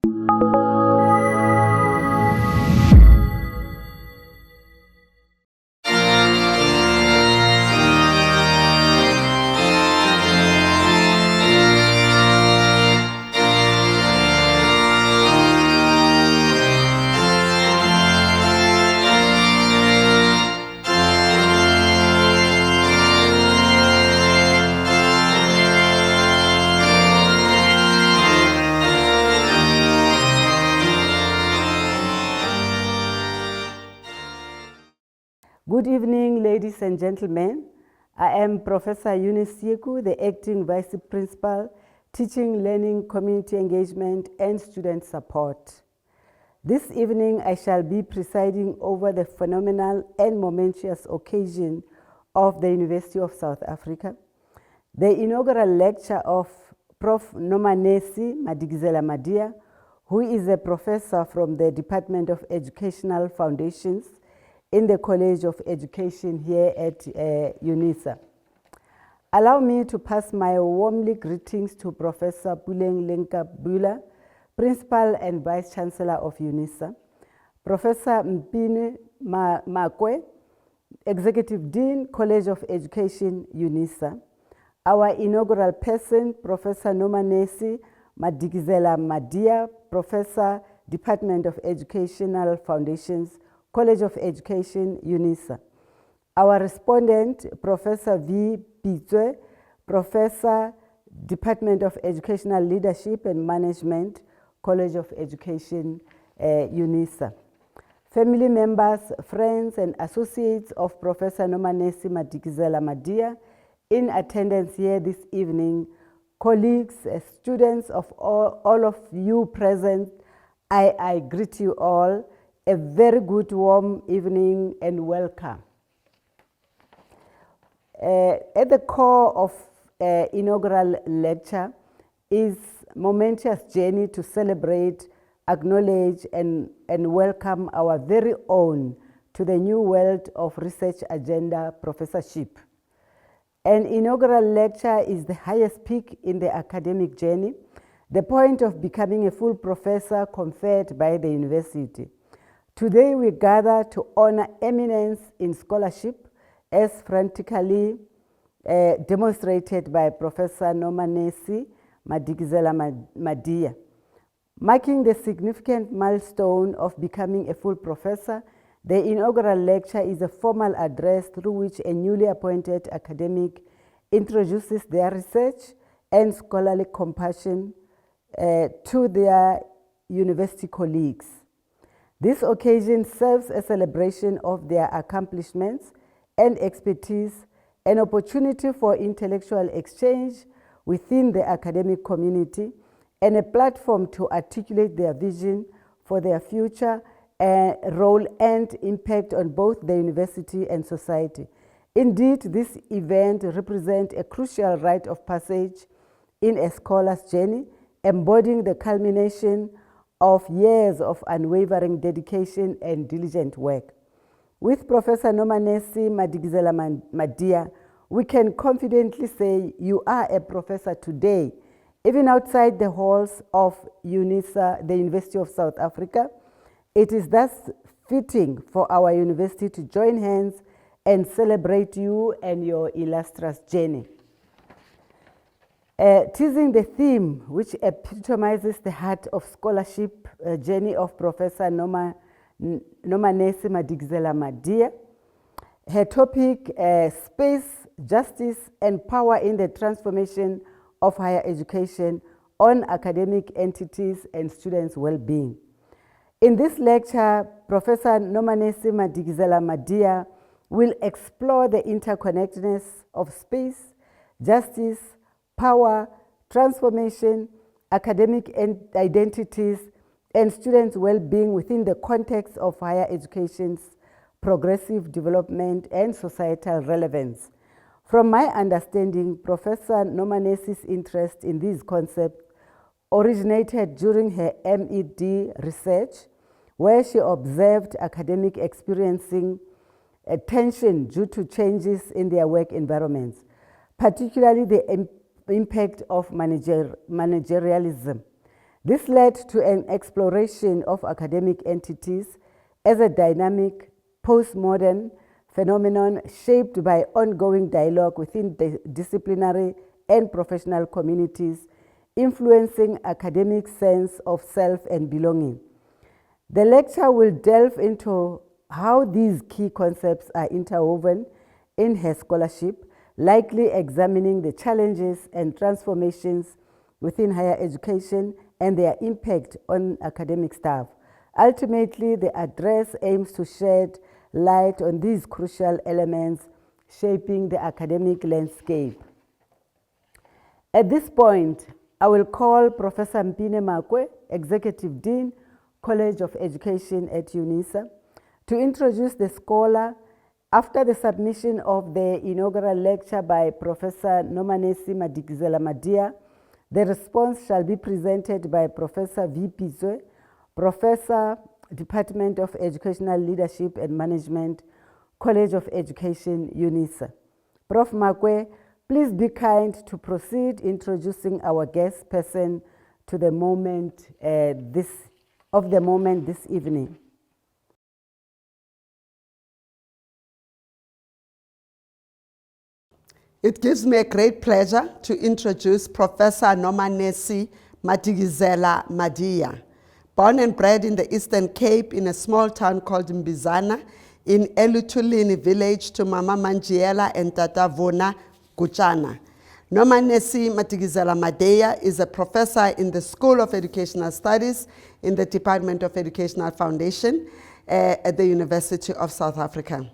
Good evening, ladies and gentlemen. I am Professor Eunice Yeku, the Acting Vice Principal, Teaching, Learning, Community Engagement, and Student Support. This evening, I shall be presiding over the phenomenal and momentous occasion of the University of South Africa, the inaugural lecture of Prof. Madikizela-Madiya, who is a professor from the Department of Educational Foundations in the College of Education here at UNISA. Allow me to pass my warmly greetings to Professor Puleng Lenka Bula, Principal and Vice Chancellor of UNISA, Professor Mpine Makwe, Executive Dean, College of Education, UNISA, our inaugural person, Professor Nomanesi Madikizela-Madiya, Professor, Department of Educational Foundations, College of Education, UNISA. Our respondent, Professor V. Pitswe, Professor, Department of Educational Leadership and Management, College of Education, UNISA. Family members, friends, and associates of Professor Nomanesi Madikizela-Madiya in attendance here this evening, colleagues, students of all of you present, I greet you all. A very good warm evening and welcome. At the core of inaugural lecture is momentous journey to celebrate, acknowledge, and welcome our very own to the new world of research agenda professorship. An inaugural lecture is the highest peak in the academic journey, the point of becoming a full professor conferred by the university. Today we gather to honor eminence in scholarship as frantically demonstrated by Professor Nomanesi Madikizela-Madiya. Marking the significant milestone of becoming a full professor, the inaugural lecture is a formal address through which a newly appointed academic introduces their research and scholarly compassion to their university colleagues. This occasion serves a celebration of their accomplishments and expertise, an opportunity for intellectual exchange within the academic community, and a platform to articulate their vision for their future role and impact on both the university and society. Indeed, this event represents a crucial rite of passage in a scholar's journey, embodying the culmination of years of unwavering dedication and diligent work. With Professor Nomanesi Madikizela-Madiya, we can confidently say you are a professor today, even outside the halls of UNISA, the University of South Africa. It is thus fitting for our university to join hands and celebrate you and your illustrious journey. Teasing the theme which epitomizes the heart of scholarship journey of Professor Nomanesi Madikizela-Madiya. Her topic, Space, Justice, and Power in the Transformation of Higher Education on Academic Entities and Students' Well-Being. In this lecture, Professor Nomanesi Madikizela-Madiya will explore the interconnectedness of space, justice, power, transformation, academic identities, and students' well-being within the context of higher education's progressive development and societal relevance. From my understanding, Professor Nomanesi's interest in these concepts originated during her MED research, where she observed academic experiencing a tension due to changes in their work environments, particularly the impact of managerialism. This led to an exploration of academic entities as a dynamic, postmodern phenomenon shaped by ongoing dialogue within the disciplinary and professional communities, influencing academic sense of self and belonging. The lecture will delve into how these key concepts are interwoven in her scholarship, likely examining the challenges and transformations within higher education and their impact on academic staff. Ultimately, the address aims to shed light on these crucial elements shaping the academic landscape. At this point, I will call Professor Mpine Makwe, Executive Dean, College of Education at UNISA, to introduce the scholar. After the submission of the inaugural lecture by Professor Madikizela-Madiya, the response shall be presented by Professor V. Pizwe, Professor, Department of Educational Leadership and Management, College of Education, UNISA. Prof. Makwe, please be kind to proceed introducing our guest person to the moment this evening. It gives me a great pleasure to introduce Professor Madikizela-Madiya. Born and bred in the Eastern Cape in a small town called Mbizana, in Elutulini village to Mama Manjiela and Tata Vona Kuchana. Madikizela-Madiya is a professor in the School of Educational Studies in the Department of Educational Foundation at the University of South Africa.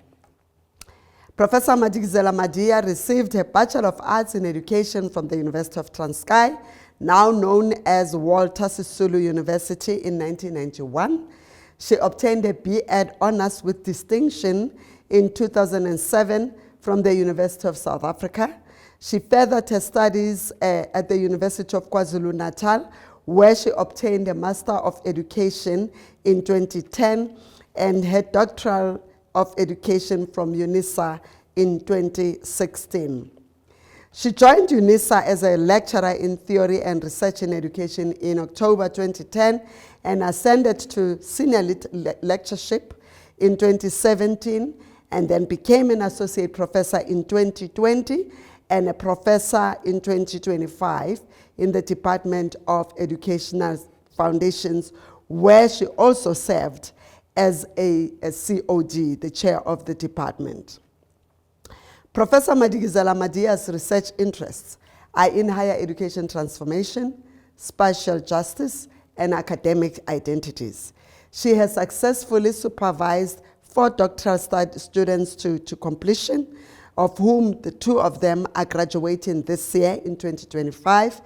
Professor Madikizela-Madiya received her Bachelor of Arts in Education from the University of Transkei, now known as Walter Sisulu University, in 1991. She obtained a B.Ed honors with distinction in 2007 from the University of South Africa. She furthered her studies at the University of KwaZulu-Natal, where she obtained a Master of Education in 2010 and her Doctoral of Education from UNISA in 2016. She joined UNISA as a lecturer in theory and research in education in October 2010 and ascended to senior lectureship in 2017, and then became an associate professor in 2020 and a professor in 2025 in the Department of Educational Foundations, where she also served as a COD, the chair of the department. Professor Madikizela-Madiya's research interests are in higher education transformation, spatial justice, and academic identities. She has successfully supervised 4 doctoral students to completion, of whom the 2 of them are graduating this year in 2025,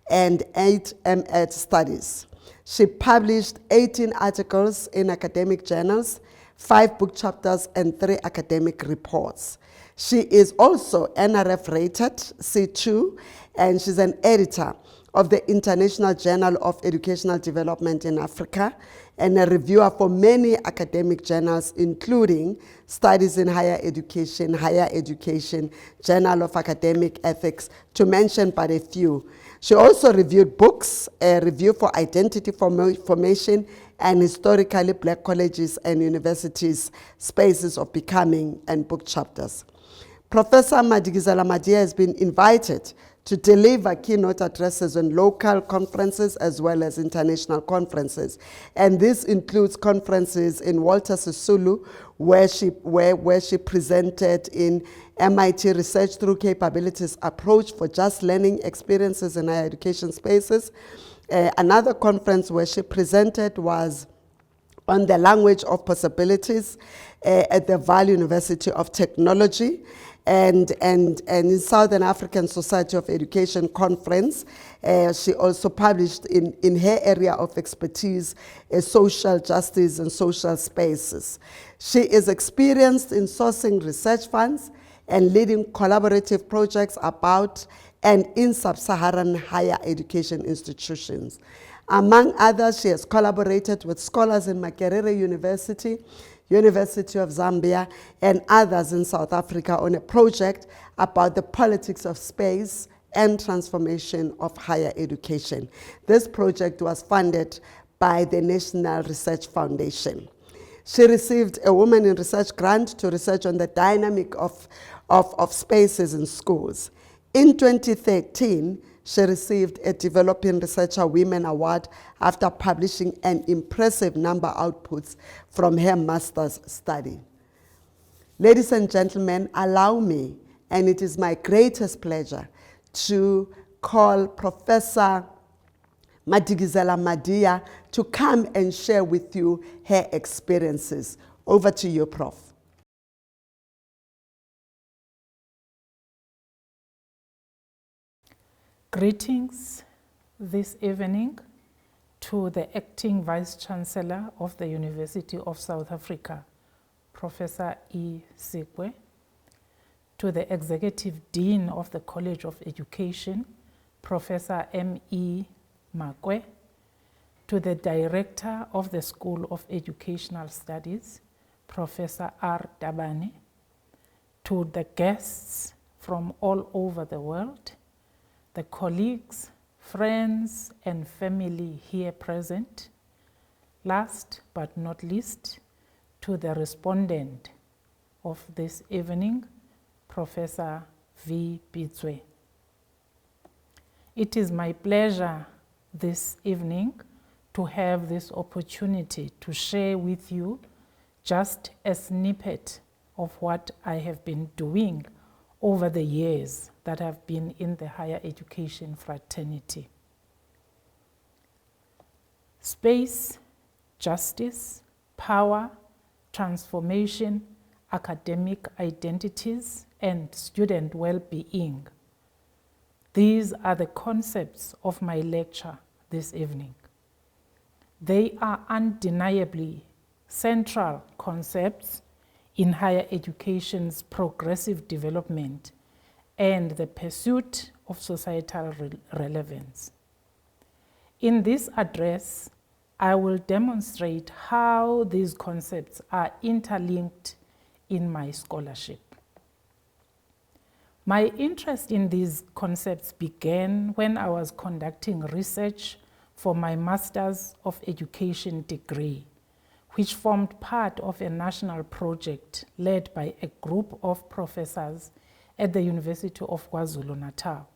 and 8 M.Ed studies. She published 18 articles in academic journals, 5 book chapters, and 3 academic reports. She is also NRF rated C2, and she's an editor of the International Journal of Educational Development in Africa and a reviewer for many academic journals, including Studies in Higher Education, Journal of Academic Ethics, to mention but a few. She also reviewed books, a review for identity formation and historically Black colleges and universities, spaces of becoming, and book chapters. Professor Madikizela-Madiya has been invited to deliver keynote addresses on local conferences as well as international conferences. And this includes conferences in Walter Sisulu, where she presented in MIT Research Through Capabilities Approach for Just Learning Experiences in Higher Education Spaces. Another conference where she presented was on the language of possibilities at the Vaal University of Technology, and in Southern African Society of Education Conference. She also published in her area of expertise, social justice and social spaces. She is experienced in sourcing research funds and leading collaborative projects about and in sub-Saharan higher education institutions. Among others, she has collaborated with scholars in Makerere University, University of Zambia, and others in South Africa on a project about the politics of space and transformation of higher education. This project was funded by the National Research Foundation. She received a Women in Research grant to research on the dynamic of spaces in schools. In 2013, she received a Developing Researcher Women Award after publishing an impressive number of outputs from her master's study. Ladies and gentlemen, allow me, and it is my greatest pleasure, to call Professor Madikizela-Madiya to come and share with you her experiences. Over to you, Prof. Greetings this evening to the Acting Vice-Chancellor of the University of South Africa, Professor E. Sikwe, to the Executive Dean of the College of Education, Professor M.E. Makwe, to the Director of the School of Educational Studies, Professor R. Dabane, to the guests from all over the world, the colleagues, friends, and family here present. Last but not least, to the respondent of this evening, Professor V. Bitswe. It is my pleasure this evening to have this opportunity to share with you just a snippet of what I have been doing over the years that I've been in the higher education fraternity. Space, justice, power, transformation, academic identities, and student well-being. These are the concepts of my lecture this evening. They are undeniably central concepts in higher education's progressive development and the pursuit of societal relevance. In this address, I will demonstrate how these concepts are interlinked in my scholarship. My interest in these concepts began when I was conducting research for my Master's of Education degree, which formed part of a national project led by a group of professors at the University of KwaZulu-Natal.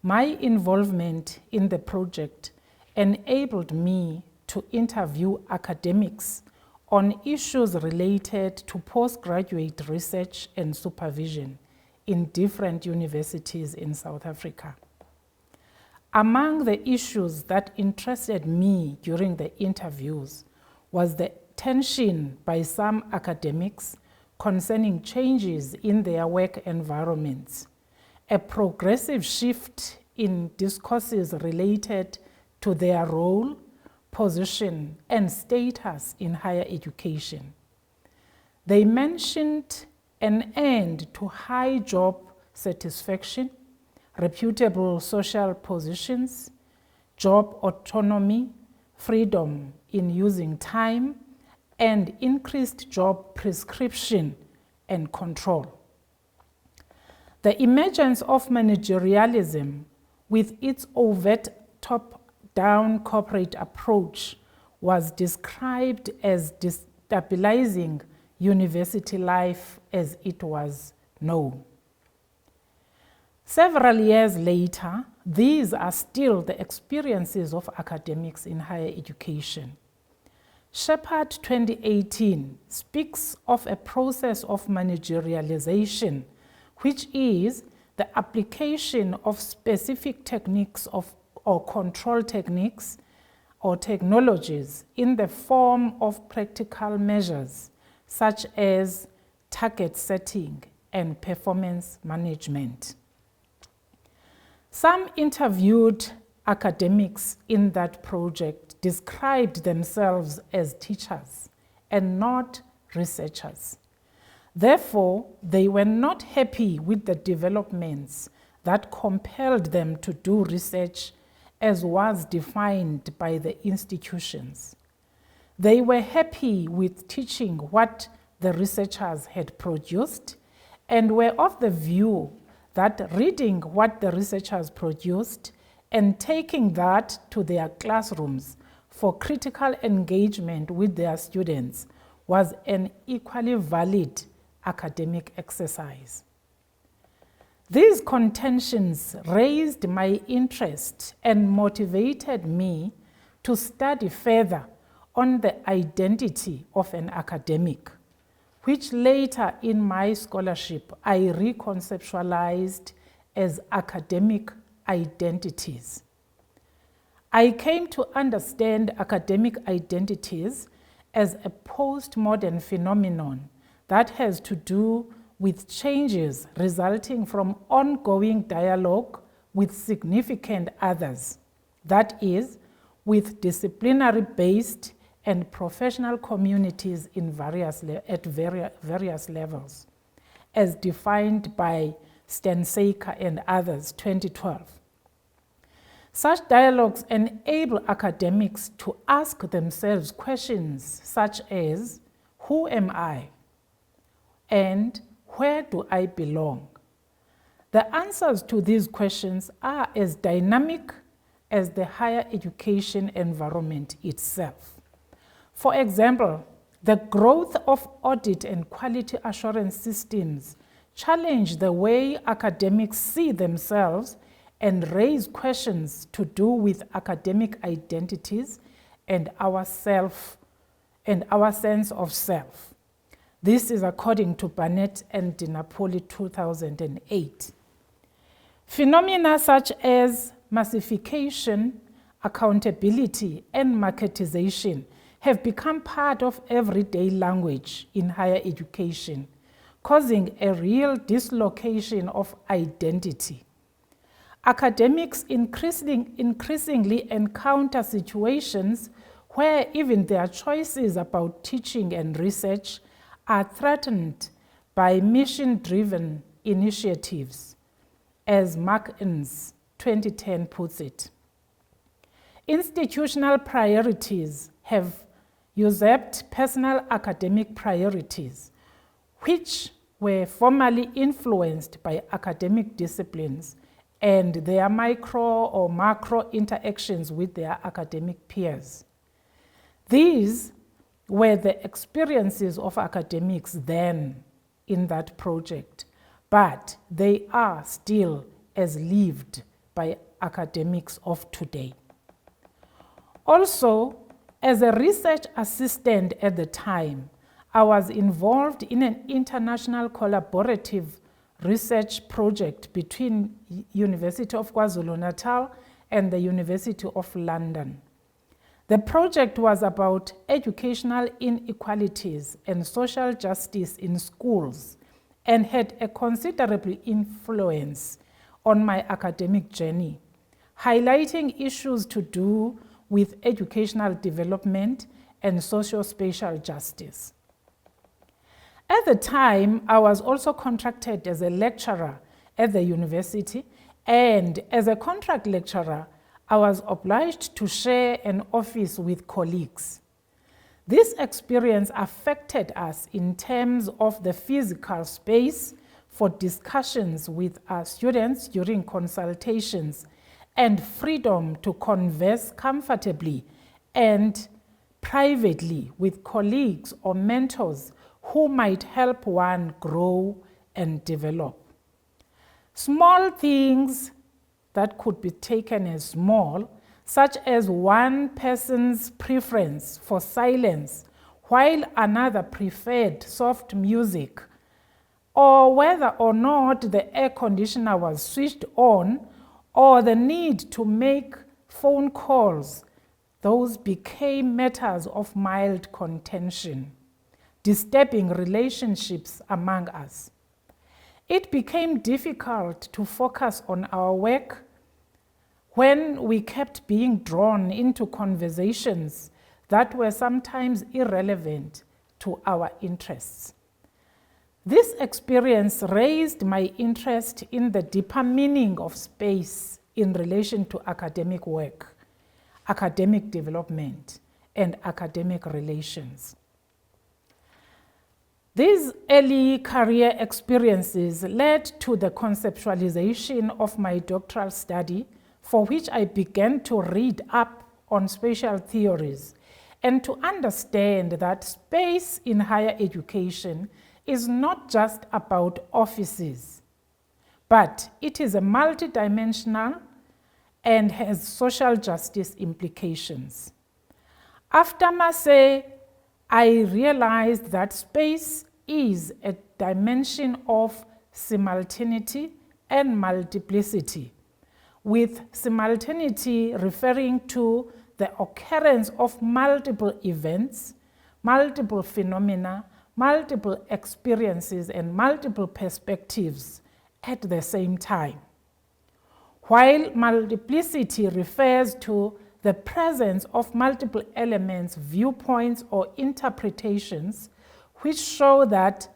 My involvement in the project enabled me to interview academics on issues related to postgraduate research and supervision in different universities in South Africa. Among the issues that interested me during the interviews was the tension by some academics concerning changes in their work environments, a progressive shift in discourses related to their role, position, and status in higher education. They mentioned an end to high job satisfaction, reputable social positions, job autonomy, freedom in using time, and increased job prescription and control. The emergence of managerialism with its overt top-down corporate approach was described as destabilizing university life as it was known. Several years later, these are still the experiences of academics in higher education. Shepard 2018 speaks of a process of managerialization, which is the application of specific techniques or control techniques or technologies in the form of practical measures, such as target setting and performance management. Some interviewed academics in that project described themselves as teachers and not researchers. Therefore, they were not happy with the developments that compelled them to do research as was defined by the institutions. They were happy with teaching what the researchers had produced and were of the view that reading what the researchers produced and taking that to their classrooms for critical engagement with their students was an equally valid academic exercise. These contentions raised my interest and motivated me to study further on the identity of an academic, which later in my scholarship I reconceptualized as academic identities. I came to understand academic identities as a postmodern phenomenon that has to do with changes resulting from ongoing dialogue with significant others, that is, with disciplinary-based and professional communities in various levels, as defined by Stensaker and others, 2012. Such dialogues enable academics to ask themselves questions such as, who am I? And where do I belong? The answers to these questions are as dynamic as the higher education environment itself. For example, the growth of audit and quality assurance systems challenge the way academics see themselves and raise questions to do with academic identities and our sense of self. This is according to Barnett and DiNapoli 2008. Phenomena such as massification, accountability, and marketization have become part of everyday language in higher education, causing a real dislocation of identity. Academics increasingly encounter situations where even their choices about teaching and research are threatened by mission-driven initiatives, as Mark-Ins 2010 puts it. Institutional priorities have usurped personal academic priorities, which were formerly influenced by academic disciplines and their micro or macro interactions with their academic peers. These were the experiences of academics then in that project, but they are still as lived by academics of today. Also, as a research assistant at the time, I was involved in an international collaborative research project between University of KwaZulu-Natal and the University of London. The project was about educational inequalities and social justice in schools and had a considerable influence on my academic journey, highlighting issues to do with educational development and socio-spatial justice. At the time, I was also contracted as a lecturer at the university, and as a contract lecturer, I was obliged to share an office with colleagues. This experience affected us in terms of the physical space for discussions with our students during consultations and freedom to converse comfortably and privately with colleagues or mentors who might help one grow and develop. Small things that could be taken as small, such as one person's preference for silence while another preferred soft music, or whether or not the air conditioner was switched on, or the need to make phone calls, those became matters of mild contention, disturbing relationships among us. It became difficult to focus on our work when we kept being drawn into conversations that were sometimes irrelevant to our interests. This experience raised my interest in the deeper meaning of space in relation to academic work, academic development, and academic relations. These early career experiences led to the conceptualization of my doctoral study, for which I began to read up on spatial theories and to understand that space in higher education is not just about offices, but it is a multidimensional and has social justice implications. After Massey, I realized that space is a dimension of simultaneity and multiplicity, with simultaneity referring to the occurrence of multiple events, multiple phenomena, multiple experiences, and multiple perspectives at the same time, while multiplicity refers to the presence of multiple elements, viewpoints, or interpretations which show that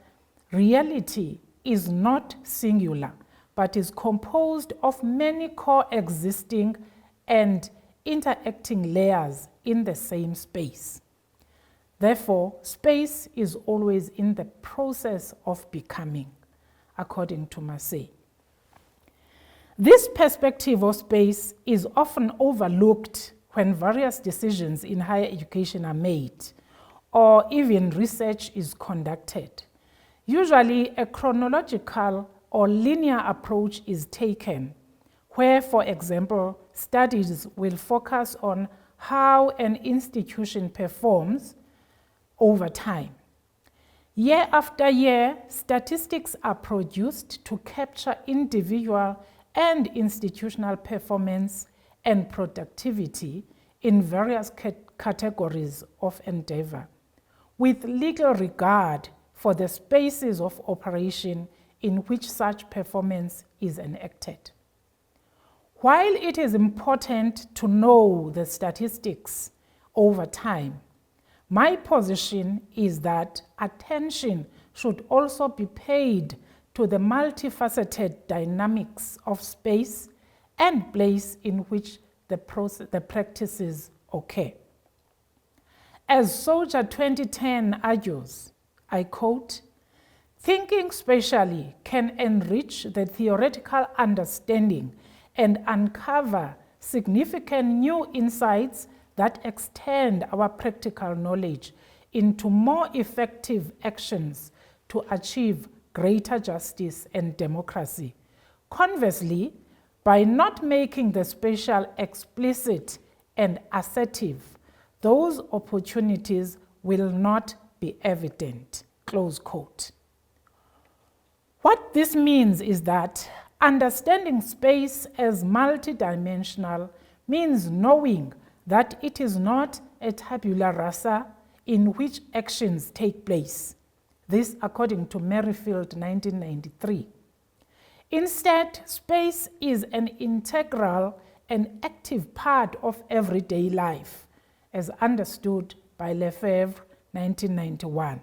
reality is not singular, but is composed of many coexisting and interacting layers in the same space. Therefore, space is always in the process of becoming, according to Massey. This perspective of space is often overlooked when various decisions in higher education are made, or even research is conducted. Usually, a chronological or linear approach is taken, where, for example, studies will focus on how an institution performs over time. Year after year, statistics are produced to capture individual and institutional performance and productivity in various categories of endeavor, with little regard for the spaces of operation in which such performance is enacted. While it is important to know the statistics over time, my position is that attention should also be paid to the multifaceted dynamics of space and place in which the practices occur. As Soldier 2010 argues, I quote, "Thinking spatially can enrich the theoretical understanding and uncover significant new insights that extend our practical knowledge into more effective actions to achieve greater justice and democracy. Conversely, by not making the spatial explicit and assertive, those opportunities will not be evident." Close quote. What this means is that understanding space as multidimensional means knowing that it is not a tabula rasa in which actions take place. This according to Merrifield, 1993. Instead, space is an integral and active part of everyday life, as understood by Lefebvre, 1991.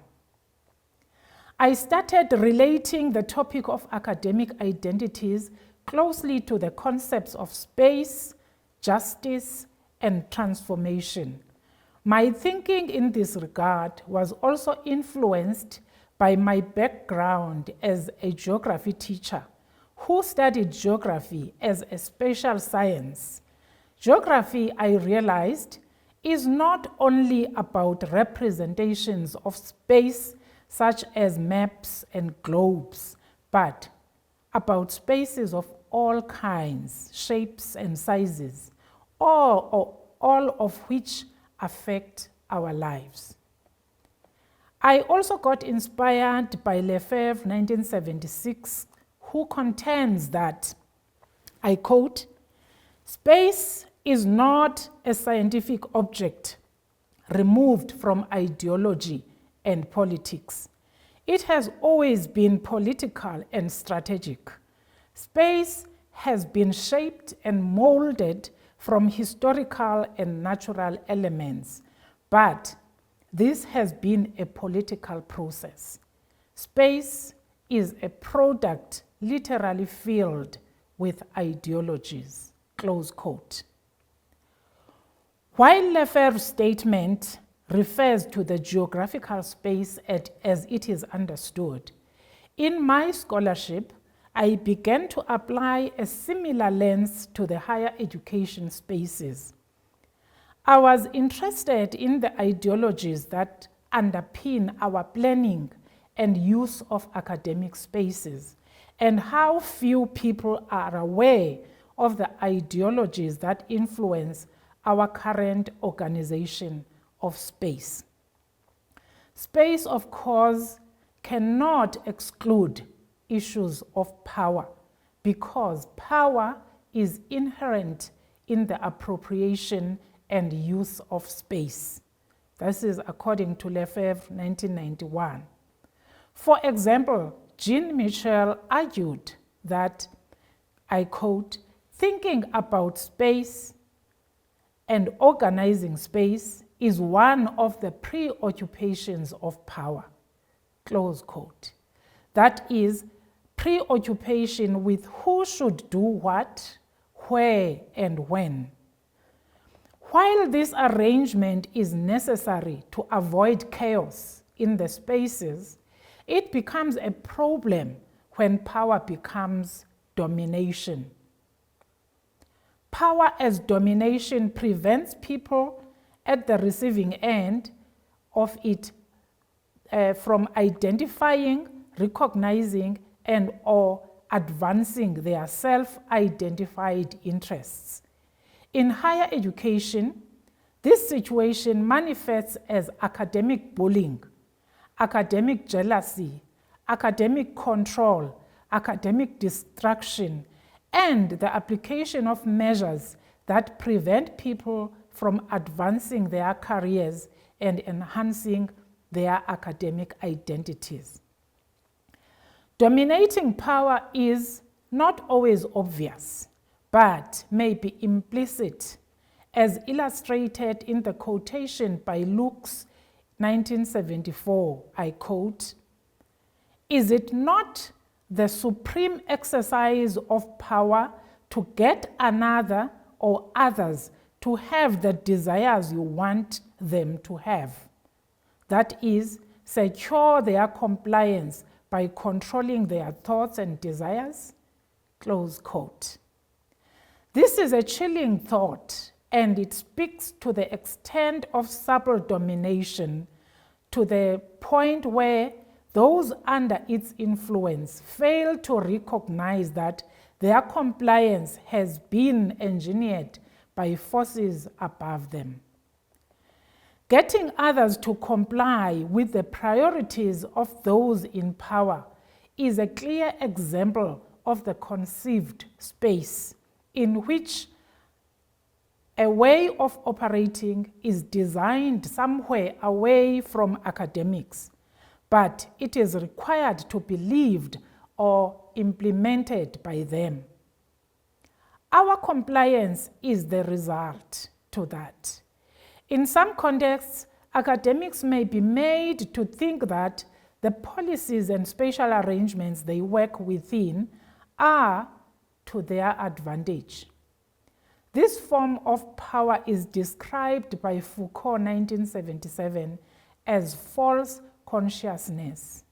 I started relating the topic of academic identities closely to the concepts of space, justice, and transformation. My thinking in this regard was also influenced by my background as a geography teacher who studied geography as a spatial science. Geography, I realized, is not only about representations of space such as maps and globes, but about spaces of all kinds, shapes and sizes, all of which affect our lives. I also got inspired by Lefebvre, 1976, who contends that, I quote, "Space is not a scientific object removed from ideology and politics. It has always been political and strategic. Space has been shaped and molded from historical and natural elements, but this has been a political process. Space is a product literally filled with ideologies." Close quote. While Lefebvre's statement refers to the geographical space as it is understood. In my scholarship, I began to apply a similar lens to the higher education spaces. I was interested in the ideologies that underpin our planning and use of academic spaces, and how few people are aware of the ideologies that influence our current organization of space. Space, of course, cannot exclude issues of power, because power is inherent in the appropriation and use of space. This is according to Lefebvre, 1991. For example, Jean Michel argued that, I quote, "Thinking about space and organizing space is one of the preoccupations of power," close quote. That is, preoccupation with who should do what, where, and when. While this arrangement is necessary to avoid chaos in the spaces, it becomes a problem when power becomes domination. Power as domination prevents people at the receiving end of it from identifying, recognizing, and or advancing their self-identified interests. In higher education, this situation manifests as academic bullying, academic jealousy, academic control, academic distraction, and the application of measures that prevent people from advancing their careers and enhancing their academic identities. Dominating power is not always obvious, but may be implicit, as illustrated in the quotation by Luke's 1974, I quote, "Is it not the supreme exercise of power to get another or others to have the desires you want them to have? That is, secure their compliance by controlling their thoughts and desires?" Close quote. This is a chilling thought, and it speaks to the extent of subtle domination, to the point where those under its influence fail to recognize that their compliance has been engineered by forces above them. Getting others to comply with the priorities of those in power is a clear example of the conceived space in which a way of operating is designed somewhere away from academics, but it is required to be lived or implemented by them. Our compliance is the result to that. In some contexts, academics may be made to think that the policies and spatial arrangements they work within are to their advantage. This form of power is described by Foucault, 1977, as false consciousness.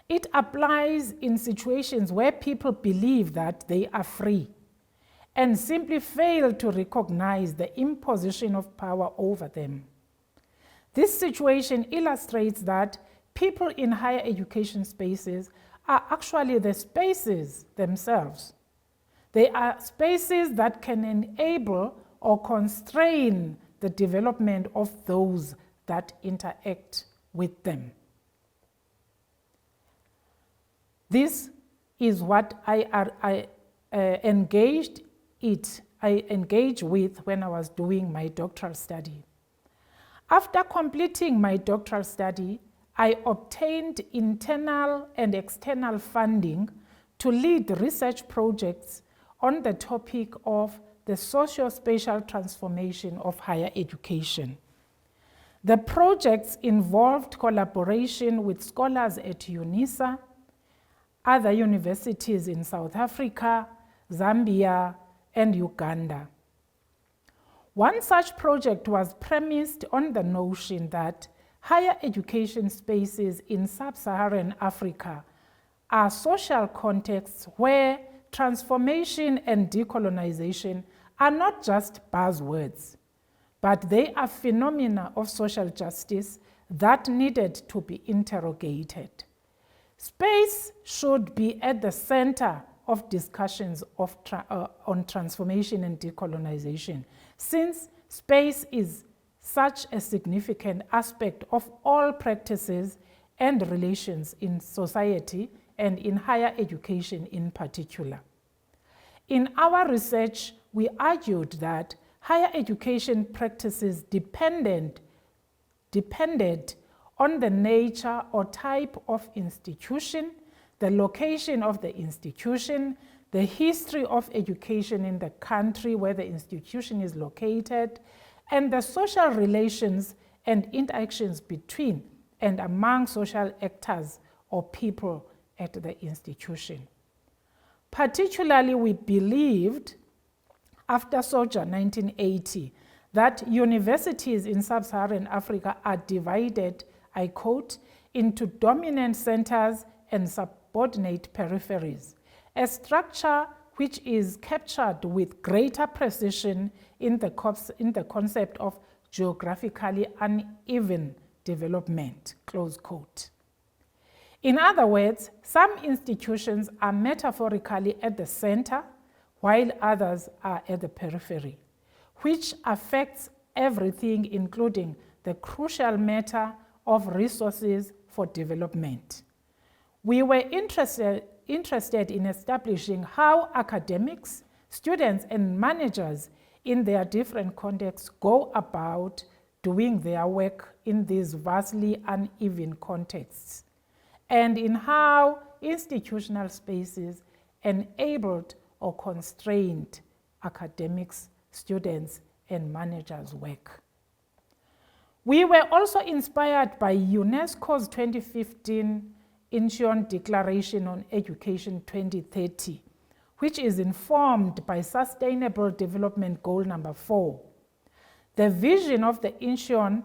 It applies in situations where people believe that they are free and simply fail to recognize the imposition of power over them. This situation illustrates that people in higher education spaces are actually the spaces themselves. They are spaces that can enable or constrain the development of those that interact with them. This is what I engaged with when I was doing my doctoral study. After completing my doctoral study, I obtained internal and external funding to lead research projects on the topic of the socio-spatial transformation of higher education. The projects involved collaboration with scholars at UNISA, other universities in South Africa, Zambia, and Uganda. One such project was premised on the notion that higher education spaces in sub-Saharan Africa are social contexts where transformation and decolonization are not just buzzwords, but they are phenomena of social justice that needed to be interrogated. Space should be at the center of discussions on transformation and decolonization, since space is such a significant aspect of all practices and relations in society and in higher education in particular. In our research, we argued that higher education practices depended on the nature or type of institution, the location of the institution, the history of education in the country where the institution is located, and the social relations and interactions between and among social actors or people at the institution. Particularly, we believed, after SOJA 1980, that universities in sub-Saharan Africa are divided, I quote, into dominant centers and subordinate peripheries, a structure which is captured with greater precision in the concept of geographically uneven development, close quote. In other words, some institutions are metaphorically at the center, while others are at the periphery, which affects everything, including the crucial matter of resources for development. We were interested in establishing how academics, students, and managers in their different contexts go about doing their work in these vastly uneven contexts, and in how institutional spaces enabled or constrained academics, students, and managers' work. We were also inspired by UNESCO's 2015 Incheon Declaration on Education 2030, which is informed by Sustainable Development Goal number 4. The vision of the Incheon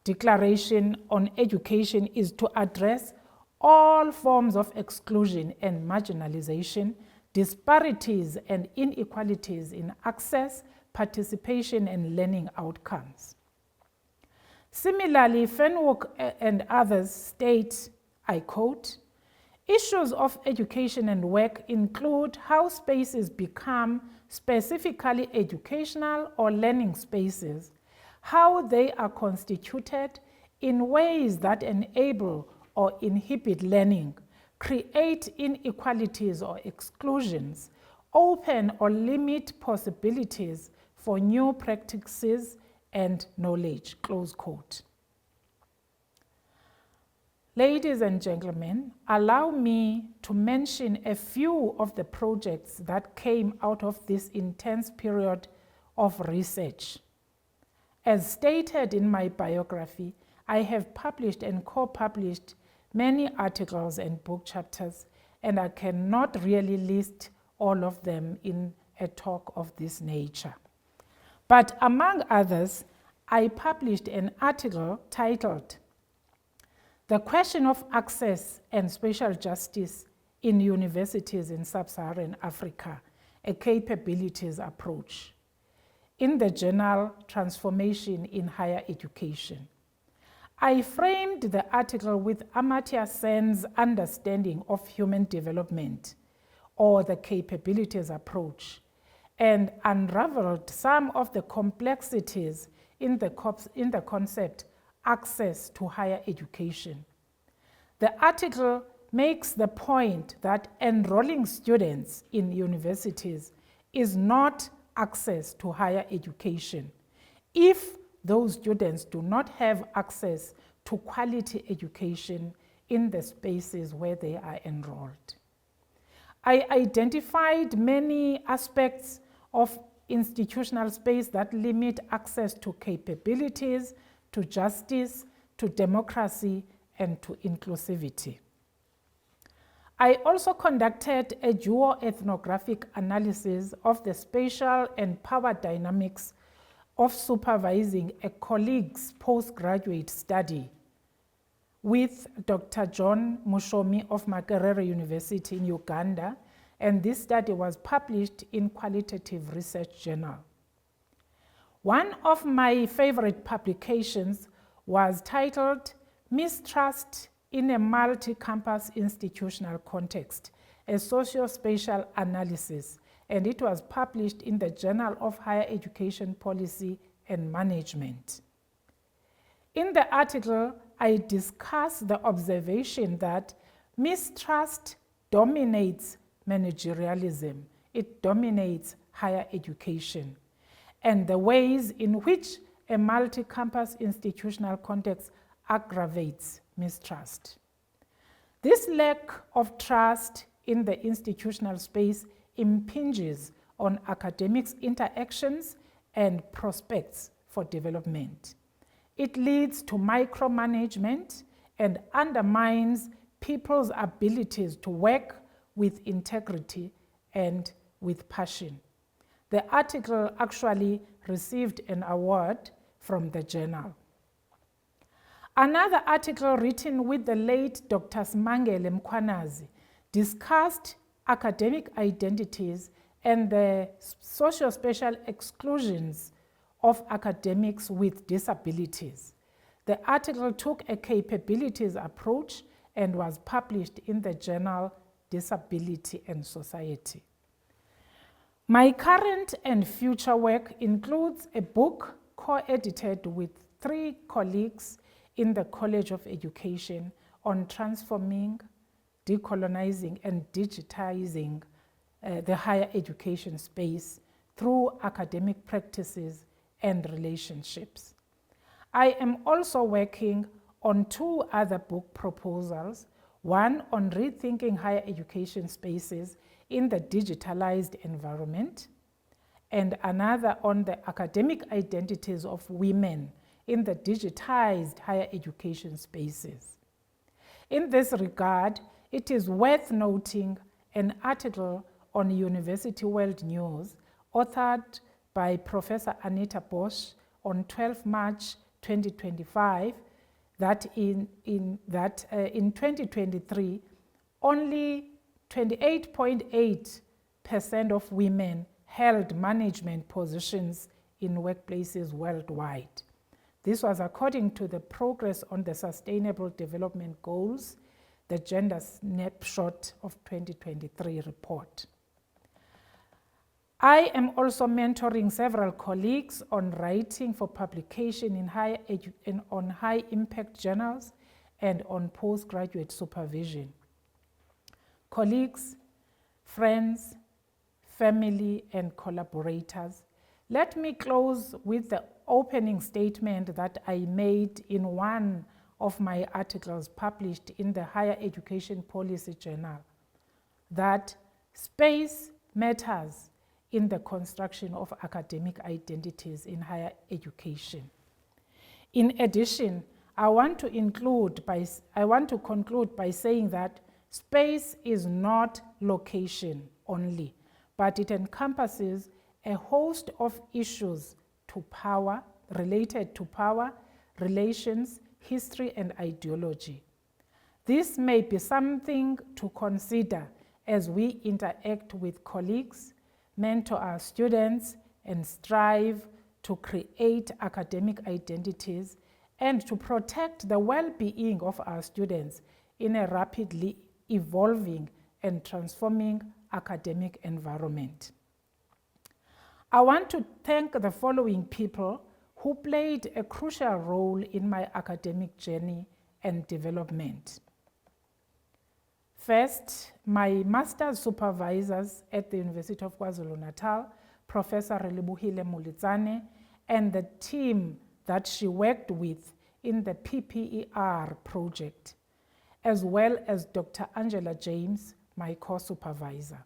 Declaration on Education is to address all forms of exclusion and marginalization, disparities and inequalities in access, participation, and learning outcomes. Similarly, Fenwick and others state, I quote, issues of education and work include how spaces become specifically educational or learning spaces, how they are constituted in ways that enable or inhibit learning, create inequalities or exclusions, open or limit possibilities for new practices and knowledge, close quote. Ladies and gentlemen, allow me to mention a few of the projects that came out of this intense period of research. As stated in my biography, I have published and co-published many articles and book chapters, and I cannot really list all of them in a talk of this nature. But among others, I published an article titled The Question of Access and Spatial Justice in Universities in Sub-Saharan Africa, a Capabilities Approach, in the journal Transformation in Higher Education. I framed the article with Amartya Sen's understanding of human development, or the capabilities approach, and unraveled some of the complexities in the concept access to higher education. The article makes the point that enrolling students in universities is not access to higher education if those students do not have access to quality education in the spaces where they are enrolled. I identified many aspects of institutional space that limit access to capabilities, to justice, to democracy, and to inclusivity. I also conducted a dual ethnographic analysis of the spatial and power dynamics of supervising a colleague's postgraduate study with Dr. John Mushomi of Makerere University in Uganda, and this study was published in Qualitative Research Journal. One of my favorite publications was titled Mistrust in a Multi-Campus Institutional Context, a Socio-Spatial Analysis, and it was published in the Journal of Higher Education Policy and Management. In the article, I discuss the observation that mistrust dominates managerialism, it dominates higher education, and the ways in which a multi-campus institutional context aggravates mistrust. This lack of trust in the institutional space impinges on academics' interactions and prospects for development. It leads to micromanagement and undermines people's abilities to work with integrity and with passion. The article actually received an award from the journal. Another article written with the late Dr. Simangele Mkhwanazi discussed academic identities and the socio-spatial exclusions of academics with disabilities. The article took a capabilities approach and was published in the journal Disability and Society. My current and future work includes a book co-edited with 3 colleagues in the College of Education on transforming, decolonizing, and digitizing the higher education space through academic practices and relationships. I am also working on 2 other book proposals, one on rethinking higher education spaces in the digitalized environment, and another on the academic identities of women in the digitized higher education spaces. In this regard, it is worth noting an article on University World News authored by Professor Anita Bosch on 12 March 2025 that in 2023, only 28.8% of women held management positions in workplaces worldwide. This was according to the Progress on the Sustainable Development Goals, the Gender Snapshot of 2023 report. I am also mentoring several colleagues on writing for publication in on high-impact journals and on postgraduate supervision. Colleagues, friends, family, and collaborators, let me close with the opening statement that I made in one of my articles published in the Higher Education Policy Journal, that space matters in the construction of academic identities in higher education. In addition, I want to conclude by saying that space is not location only, but it encompasses a host of issues related to power, relations, history, and ideology. This may be something to consider as we interact with colleagues, mentor our students, and strive to create academic identities and to protect the well-being of our students in a rapidly evolving and transforming academic environment. I want to thank the following people who played a crucial role in my academic journey and development. First, my master's supervisors at the University of KwaZulu-Natal, Professor Relebohile Moletsane, and the team that she worked with in the PPER project, as well as Dr. Angela James, my co-supervisor.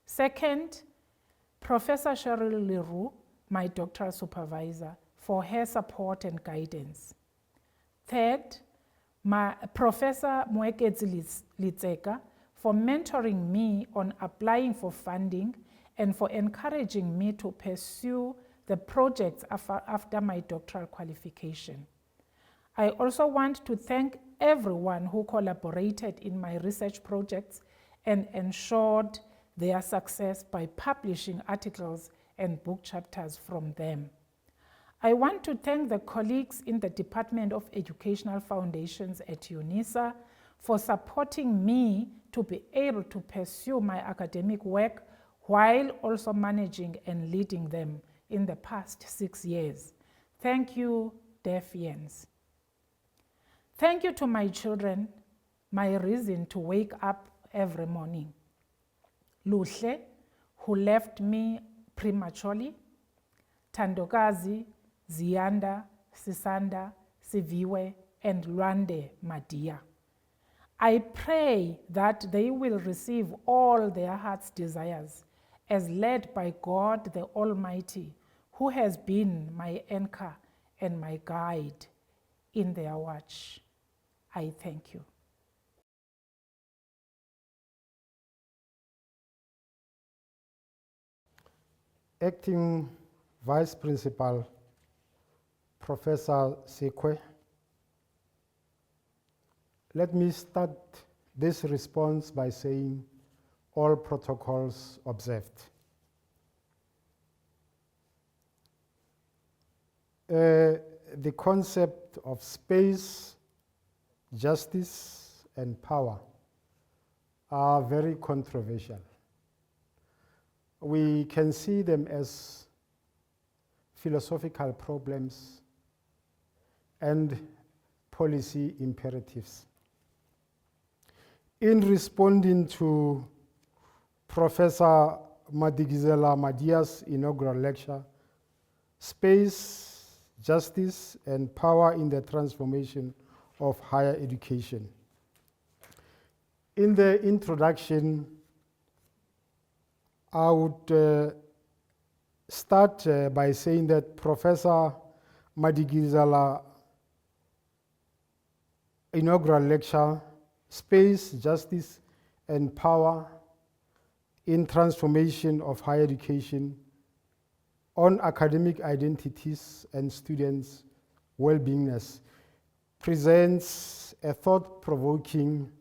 Second, Professor Cheryl Leroux, my doctoral supervisor, for her support and guidance. Third, Professor Mwekezi Litseka for mentoring me on applying for funding and for encouraging me to pursue the projects after my doctoral qualification. I also want to thank everyone who collaborated in my research projects and ensured their success by publishing articles and book chapters from them. I want to thank the colleagues in the Department of Educational Foundations at UNISA for supporting me to be able to pursue my academic work while also managing and leading them in the past 6 years. Thank you, Defiance. Thank you to my children, my reason to wake up every morning. Luhle, who left me prematurely, Tandokazi, Ziyanda, Sisanda, Siviwe, and Lwande Madiya. I pray that they will receive all their heart's desires as led by God the Almighty, who has been my anchor and my guide in their watch. I thank you. Acting Vice Principal, Professor Sekwe. Let me start this response by saying all protocols observed. The concept of space, justice, and power are very controversial. We can see them as philosophical problems and policy imperatives. In responding to Professor Madikizela-Madiya's inaugural lecture, Space, Justice, and Power in the Transformation of Higher Education. In the introduction, I would start by saying that Professor Madikizela inaugural lecture, Space, Justice, and Power in Transformation of Higher Education on Academic Identities and Students' Well-beingness, presents a thought-provoking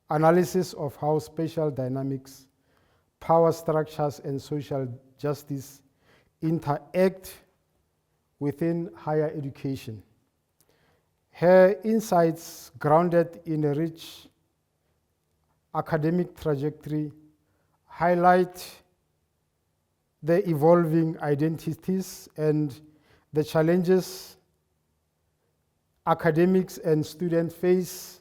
analysis of how spatial dynamics, power structures, and social justice interact within higher education. Her insights, grounded in a rich academic trajectory, highlight the evolving identities and the challenges academics and students face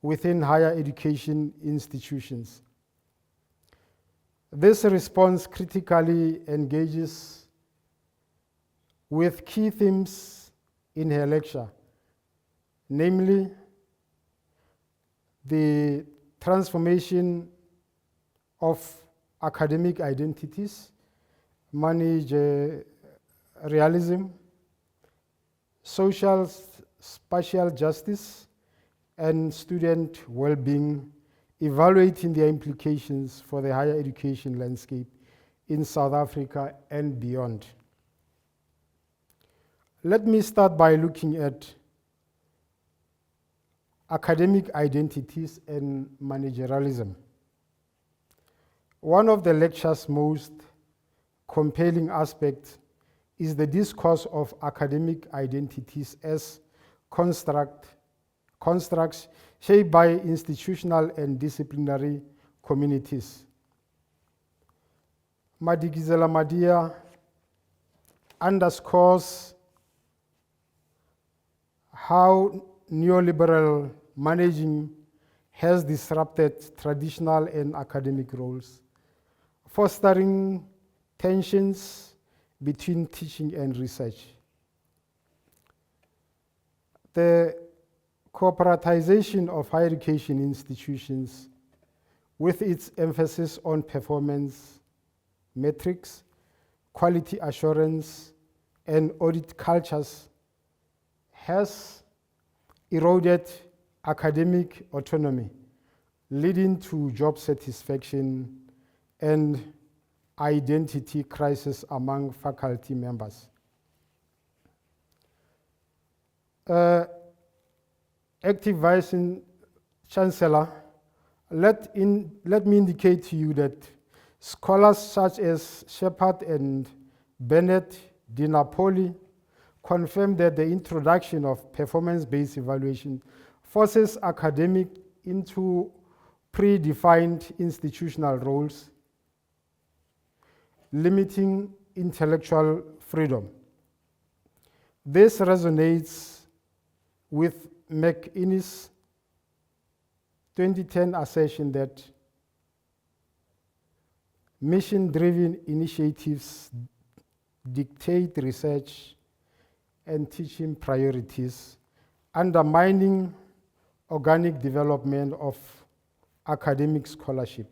within higher education institutions. This response critically engages with key themes in her lecture, namely the transformation of academic identities, managerialism, social spatial justice, and student well-being, evaluating their implications for the higher education landscape in South Africa and beyond. Let me start by looking at academic identities and managerialism. One of the lecture's most compelling aspects is the discourse of academic identities as constructs shaped by institutional and disciplinary communities. Madikizela-Madiya underscores how neoliberal managing has disrupted traditional and academic roles, fostering tensions between teaching and research. The corporatization of higher education institutions, with its emphasis on performance metrics, quality assurance, and audit cultures, has eroded academic autonomy, leading to job satisfaction and identity crisis among faculty members. Active Vice Chancellor, let me indicate to you that scholars such as Shepard and Bennett Di Napoli confirmed that the introduction of performance-based evaluation forces academics into predefined institutional roles, limiting intellectual freedom. This resonates with McInnes' 2010 assertion that mission-driven initiatives dictate research and teaching priorities, undermining organic development of academic scholarship.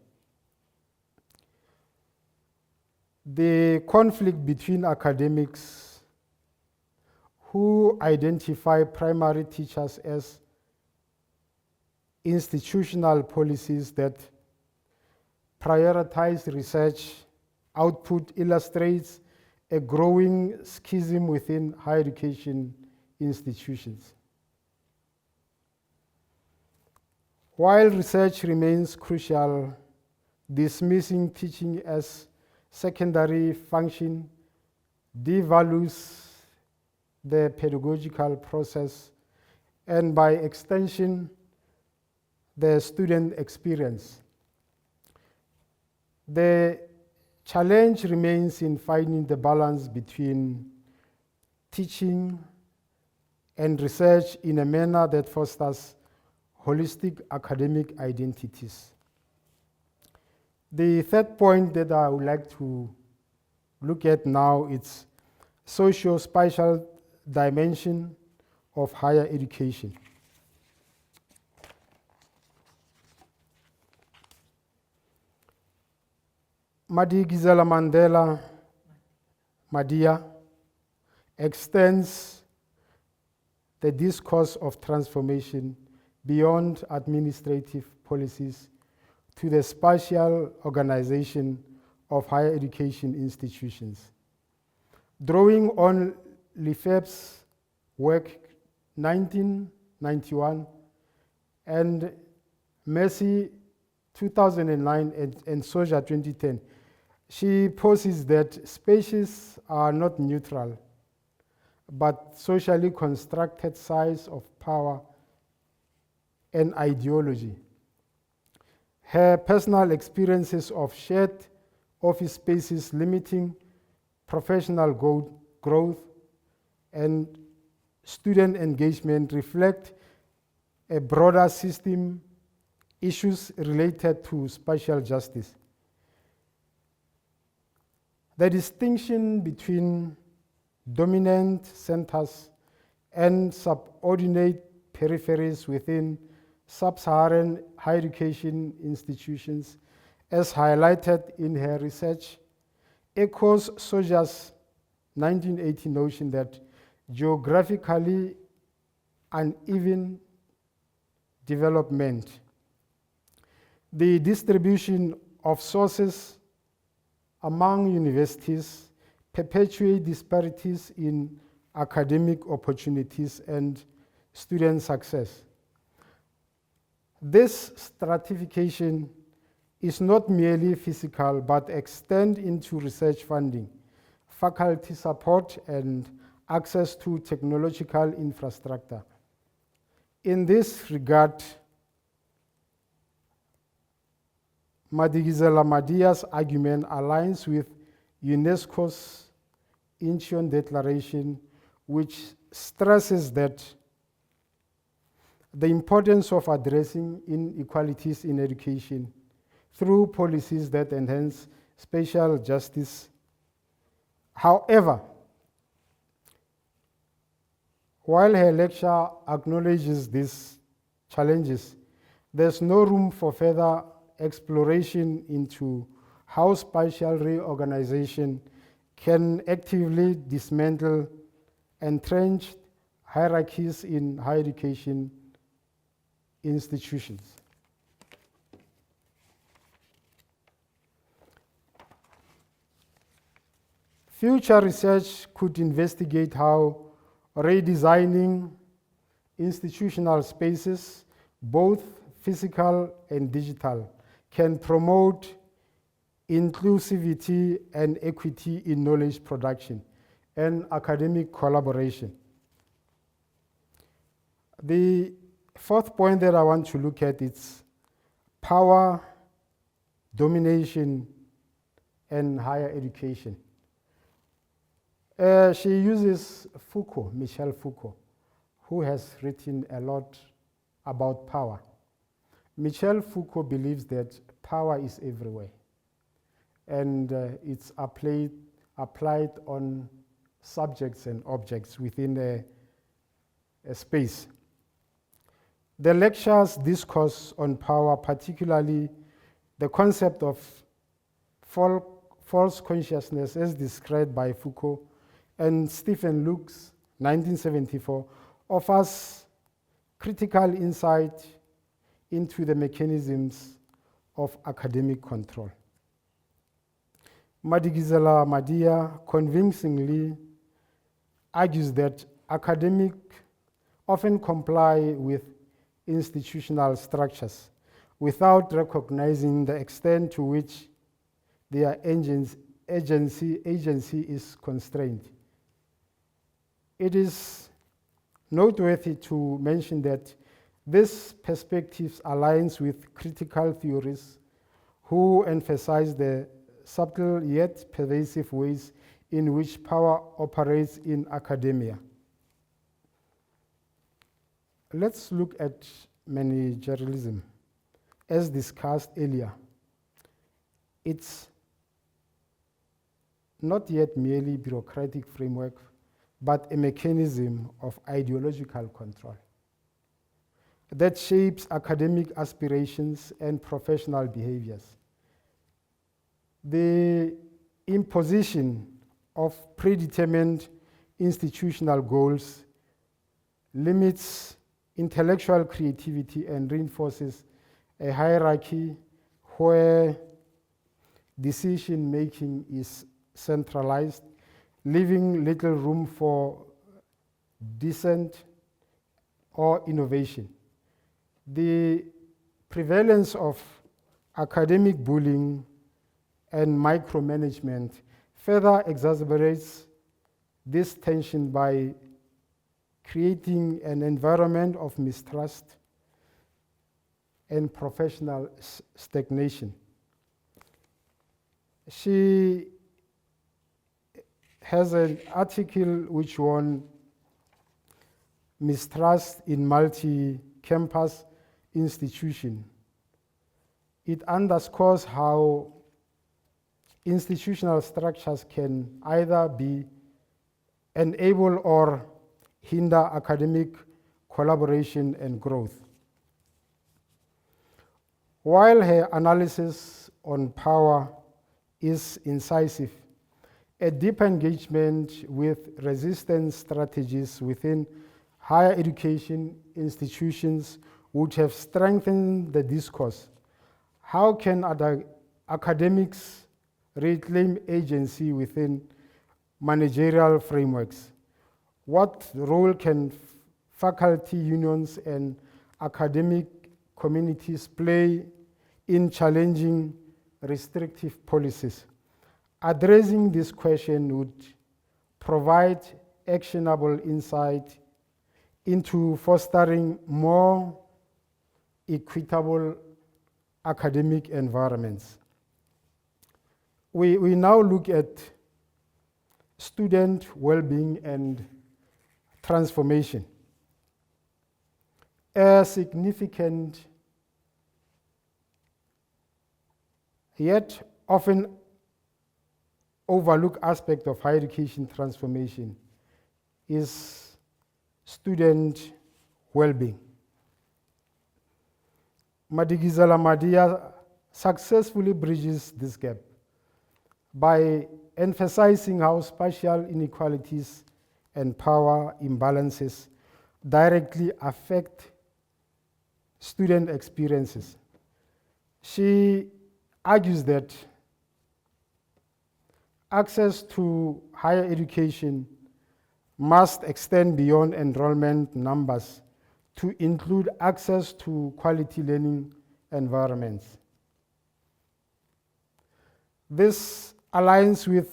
The conflict between academics who identify primary teachers as institutional policies that prioritize research output illustrates a growing schism within higher education institutions. While research remains crucial, dismissing teaching as secondary function devalues the pedagogical process and, by extension, the student experience. The challenge remains in finding the balance between teaching and research in a manner that fosters holistic academic identities. The third point that I would like to look at now is socio-spatial dimension of higher education. Madikizela-Madiya extends the discourse of transformation beyond administrative policies to the spatial organization of higher education institutions. Drawing on Lefebvre's work 1991 and Mercy 2009 and Soja 2010, she poses that spaces are not neutral, but socially constructed sites of power and ideology. Her personal experiences of shared office spaces limiting professional growth and student engagement reflect a broader system issues related to spatial justice. The distinction between dominant centers and subordinate peripheries within sub-Saharan higher education institutions, as highlighted in her research, echoes Soja's 1980 notion that geographically uneven development, the distribution of sources among universities perpetuate disparities in academic opportunities and student success. This stratification is not merely physical, but extends into research funding, faculty support, and access to technological infrastructure. In this regard, Madikizela-Madiya's argument aligns with UNESCO's Incheon Declaration, which stresses that the importance of addressing inequalities in education through policies that enhance spatial justice. However, while her lecture acknowledges these challenges, there's no room for further exploration into how spatial reorganization can actively dismantle entrenched hierarchies in higher education institutions. Future research could investigate how redesigning institutional spaces, both physical and digital, can promote inclusivity and equity in knowledge production and academic collaboration. The fourth point that I want to look at is power, domination, and higher education. She uses Foucault, Michel Foucault, who has written a lot about power. Michel Foucault believes that power is everywhere, and it's applied on subjects and objects within a space. The lecture's discourse on power, particularly the concept of false consciousness as described by Foucault and Stephen Luke's 1974, offers critical insight into the mechanisms of academic control. Madikizela-Madiya convincingly argues that academics often comply with institutional structures without recognizing the extent to which their agency is constrained. It is noteworthy to mention that this perspective aligns with critical theorists who emphasize the subtle yet pervasive ways in which power operates in academia. Let's look at managerialism. As discussed earlier, it's not yet merely bureaucratic framework, but a mechanism of ideological control that shapes academic aspirations and professional behaviors. The imposition of predetermined institutional goals limits intellectual creativity and reinforces a hierarchy where decision-making is centralized, leaving little room for dissent or innovation. The prevalence of academic bullying and micromanagement further exacerbates this tension by creating an environment of mistrust and professional stagnation. She has an article which won Mistrust in Multi-Campus Institution. It underscores how institutional structures can either enable or hinder academic collaboration and growth. While her analysis on power is incisive, a deep engagement with resistance strategies within higher education institutions would have strengthened the discourse. How can academics reclaim agency within managerial frameworks? What role can faculty unions and academic communities play in challenging restrictive policies? Addressing this question would provide actionable insight into fostering more equitable academic environments. We now look at student well-being and transformation. A significant yet often overlooked aspect of higher education transformation is student well-being. Madikizela-Madiya successfully bridges this gap by emphasizing how spatial inequalities and power imbalances directly affect student experiences. She argues that access to higher education must extend beyond enrollment numbers to include access to quality learning environments. This aligns with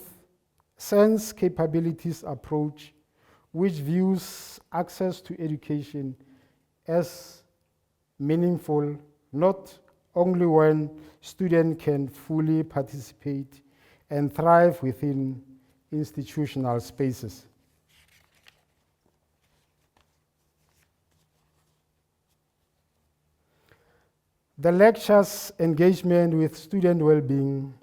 Sense Capabilities approach, which views access to education as meaningful not only when students can fully participate and thrive within institutional spaces. The lecture's engagement with student well-being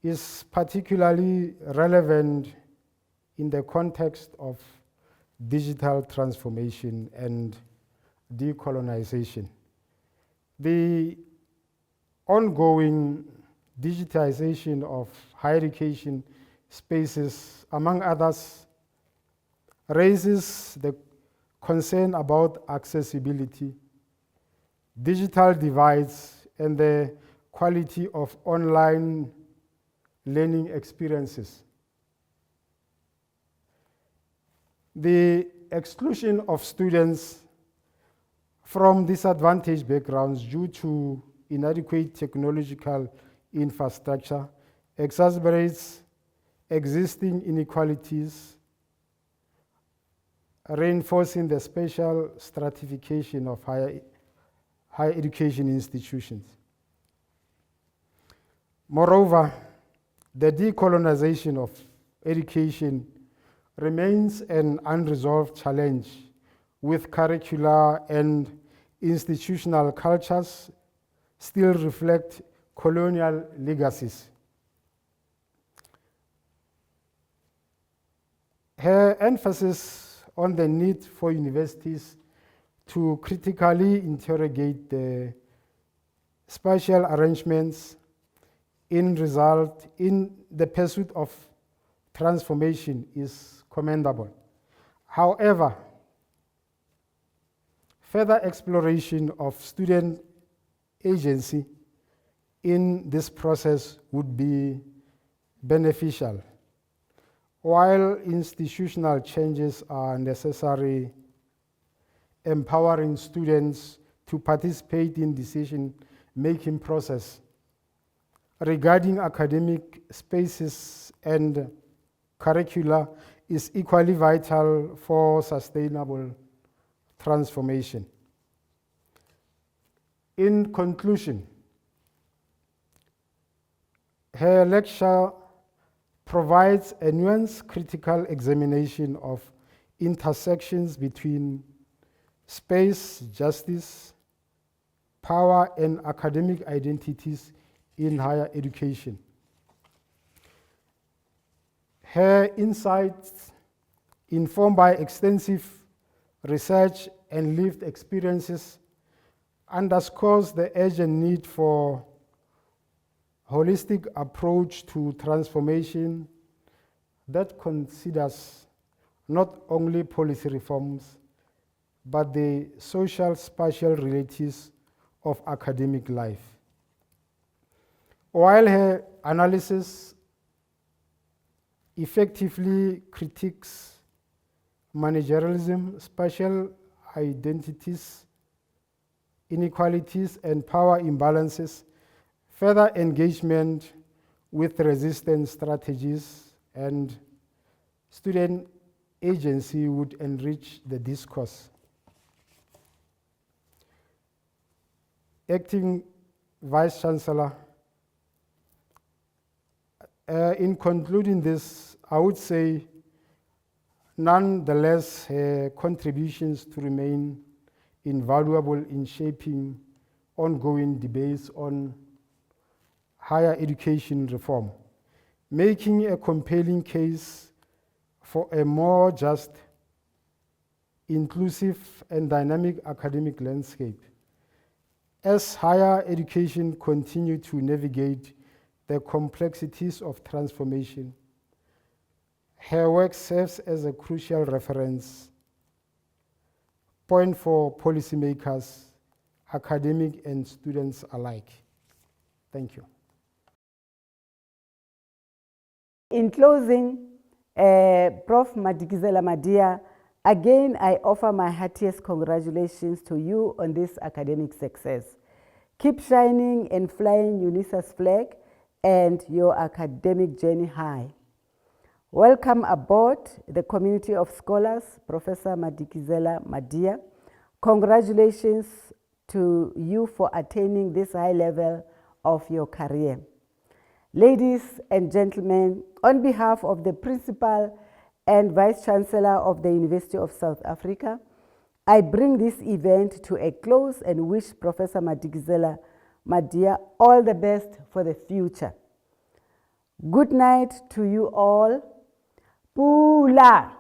is particularly relevant in the context of digital transformation and decolonization. The ongoing digitization of higher education spaces, among others, raises the concern about accessibility, digital divides, and the quality of online learning experiences. The exclusion of students from disadvantaged backgrounds due to inadequate technological infrastructure exacerbates existing inequalities, reinforcing the spatial stratification of higher education institutions. Moreover, the decolonization of education remains an unresolved challenge, with curricular and institutional cultures still reflect colonial legacies. Her emphasis on the need for universities to critically interrogate the spatial arrangements in the pursuit of transformation is commendable. However, further exploration of student agency in this process would be beneficial. While institutional changes are necessary, empowering students to participate in decision-making process regarding academic spaces and curricula is equally vital for sustainable transformation. In conclusion, her lecture provides a nuanced critical examination of intersections between space, justice, power, and academic identities in higher education. Her insights, informed by extensive research and lived experiences, underscores the urgent need for holistic approach to transformation that considers not only policy reforms, but the social spatial realities of academic life. While her analysis effectively critiques managerialism, spatial identities, inequalities, and power imbalances, further engagement with resistance strategies and student agency would enrich the discourse. Acting Vice Chancellor, in concluding this, I would say, nonetheless, her contributions to remain invaluable in shaping ongoing debates on higher education reform, making a compelling case for a more just, inclusive, and dynamic academic landscape. As higher education continue to navigate the complexities of transformation, her work serves as a crucial reference point for policymakers, academic, and students alike. Thank you. In closing, Prof. Madikizela-Madiya, again I offer my heartiest congratulations to you on this academic success. Keep shining and flying UNISA's flag and your academic journey high. Welcome aboard the community of scholars, Professor Madikizela-Madiya. Congratulations to you for attaining this high level of your career. Ladies and gentlemen, on behalf of the Principal and Vice Chancellor of the University of South Africa, I bring this event to a close and wish Professor Madikizela-Madiya all the best for the future. Good night to you all. Pula!